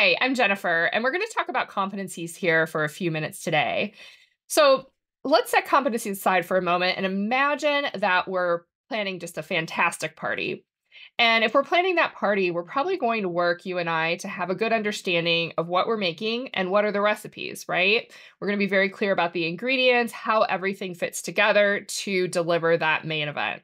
Hi, I'm Jennifer, and we're going to talk about competencies here for a few minutes today. So let's set competencies aside for a moment and imagine that we're planning just a fantastic party. And if we're planning that party, we're probably going to work, you and I, to have a good understanding of what we're making and what are the recipes, right? We're going to be very clear about the ingredients, how everything fits together to deliver that main event.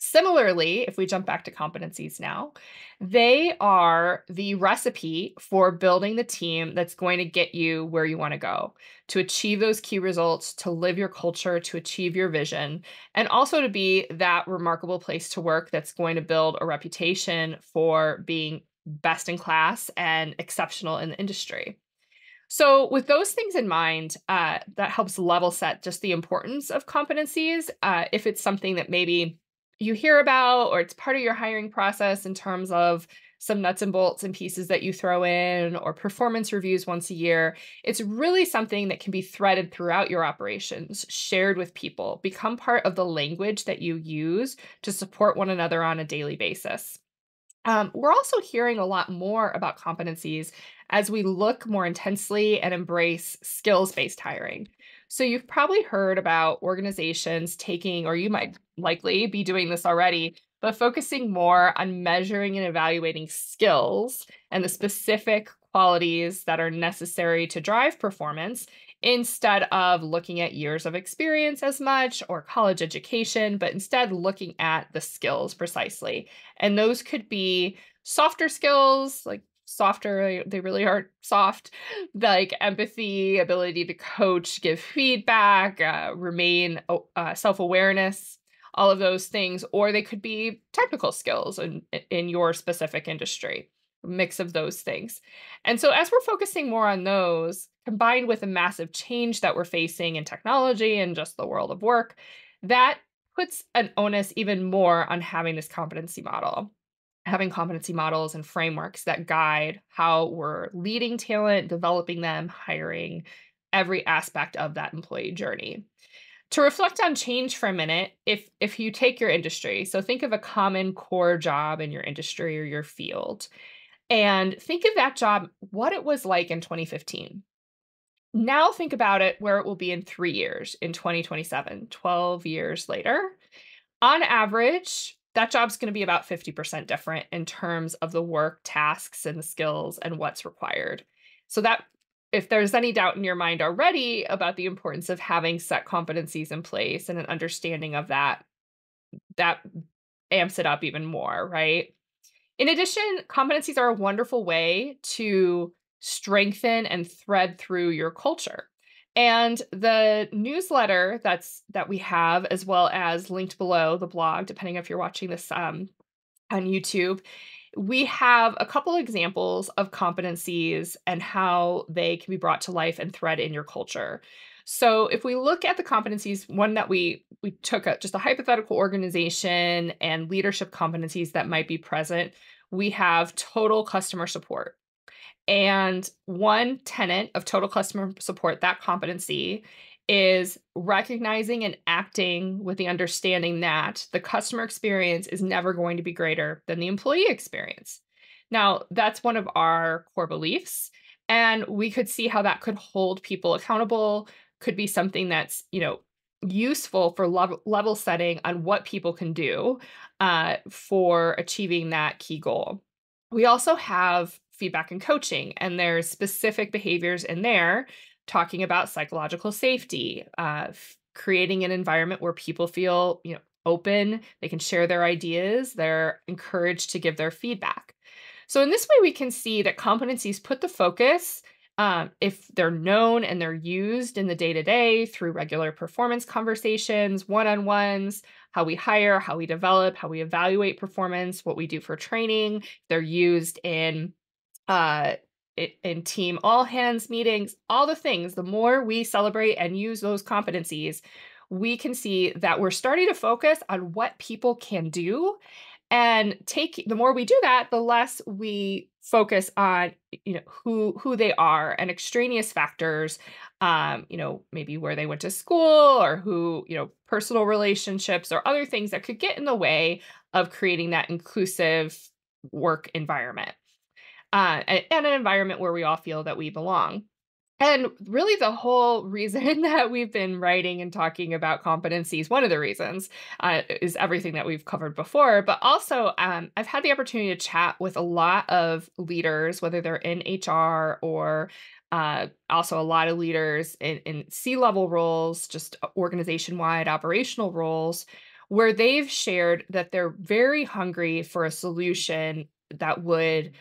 Similarly, if we jump back to competencies now, they are the recipe for building the team that's going to get you where you want to go, to achieve those key results, to live your culture, to achieve your vision, and also to be that remarkable place to work that's going to build a reputation for being best in class and exceptional in the industry. So, with those things in mind, that helps level set just the importance of competencies. If it's something that maybe you hear about, or it's part of your hiring process in terms of some nuts and bolts and pieces that you throw in, or performance reviews once a year, it's really something that can be threaded throughout your operations, shared with people, become part of the language that you use to support one another on a daily basis. We're also hearing a lot more about competencies as we look more intensely and embrace skills based hiring. So, you've probably heard about organizations taking, or you might likely be doing this already, but focusing more on measuring and evaluating skills and the specific qualities that are necessary to drive performance instead of looking at years of experience as much or college education, but instead looking at the skills precisely. And those could be softer skills, like softer, they really are soft, like empathy, ability to coach, give feedback, remain self awareness, all of those things. Or they could be technical skills in your specific industry, a mix of those things. And so, as we're focusing more on those, combined with a massive change that we're facing in technology and just the world of work, that puts an onus even more on having this competency model, having competency models and frameworks that guide how we're leading talent, developing them, hiring every aspect of that employee journey. To reflect on change for a minute, if you take your industry, so think of a common core job in your industry or your field, and think of that job, what it was like in 2015. Now think about it where it will be in 3 years, in 2027, 12 years later. On average, that job's going to be about 50% different in terms of the work, tasks, and the skills and what's required. So that if there's any doubt in your mind already about the importance of having set competencies in place and an understanding of that, that amps it up even more, right? In addition, competencies are a wonderful way to strengthen and thread through your culture. And the newsletter that we have, as well as linked below the blog, depending if you're watching this on YouTube, we have a couple examples of competencies and how they can be brought to life and thread in your culture. So if we look at the competencies, one that we took just a hypothetical organization and leadership competencies that might be present, we have total customer support. And one tenet of total customer support, that competency, is recognizing and acting with the understanding that the customer experience is never going to be greater than the employee experience. Now, that's one of our core beliefs, and we could see how that could hold people accountable, could be something that's, useful for level setting on what people can do for achieving that key goal. We also have feedback and coaching, and there's specific behaviors in there talking about psychological safety, creating an environment where people feel, open, they can share their ideas, they're encouraged to give their feedback. So in this way, we can see that competencies put the focus, if they're known and they're used in the day-to-day through regular performance conversations, one-on-ones, how we hire, how we develop, how we evaluate performance, what we do for training. They're used uh, in team all hands meetings, all the things. The more we celebrate and use those competencies, we can see that we're starting to focus on what people can do, and the more we do that, the less we focus on who they are and extraneous factors, maybe where they went to school, or who, personal relationships or other things that could get in the way of creating that inclusive work environment. and an environment where we all feel that we belong. And really, the whole reason that we've been writing and talking about competencies, one of the reasons, is everything that we've covered before. But also, I've had the opportunity to chat with a lot of leaders, whether they're in HR or also a lot of leaders in C-level roles, just organization wide operational roles, where they've shared that they're very hungry for a solution that would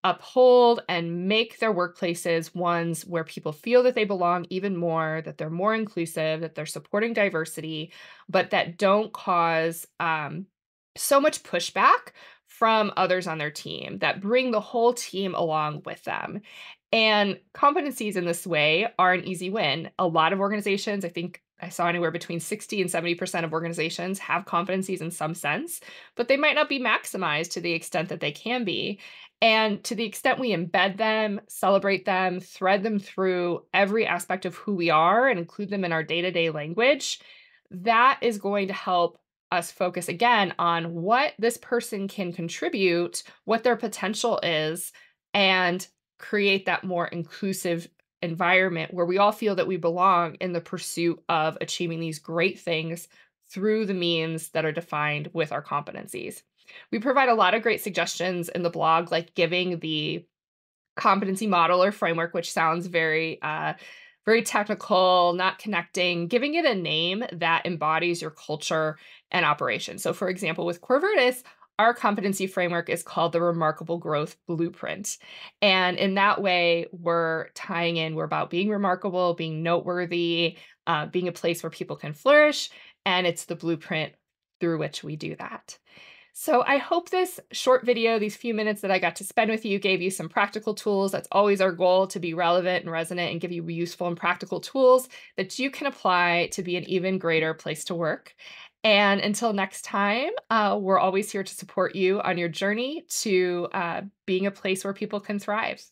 uphold and make their workplaces ones where people feel that they belong even more, that they're more inclusive, that they're supporting diversity, but that don't cause so much pushback from others on their team, that bring the whole team along with them. And competencies in this way are an easy win. A lot of organizations, I think I saw anywhere between 60 and 70% of organizations have competencies in some sense, but they might not be maximized to the extent that they can be. And to the extent we embed them, celebrate them, thread them through every aspect of who we are and include them in our day to day language, that is going to help us focus again on what this person can contribute, what their potential is, and create that more inclusive environment where we all feel that we belong in the pursuit of achieving these great things through the means that are defined with our competencies. We provide a lot of great suggestions in the blog, like giving the competency model or framework, which sounds very technical, not connecting, giving it a name that embodies your culture and operation. So, for example, with Corvertis, our competency framework is called the Remarkable Growth Blueprint. And in that way, we're tying in, we're about being remarkable, being noteworthy, being a place where people can flourish. And it's the blueprint through which we do that. So I hope this short video, these few minutes that I got to spend with you, gave you some practical tools. That's always our goal, to be relevant and resonant and give you useful and practical tools that you can apply to be an even greater place to work. And until next time, we're always here to support you on your journey to being a place where people can thrive.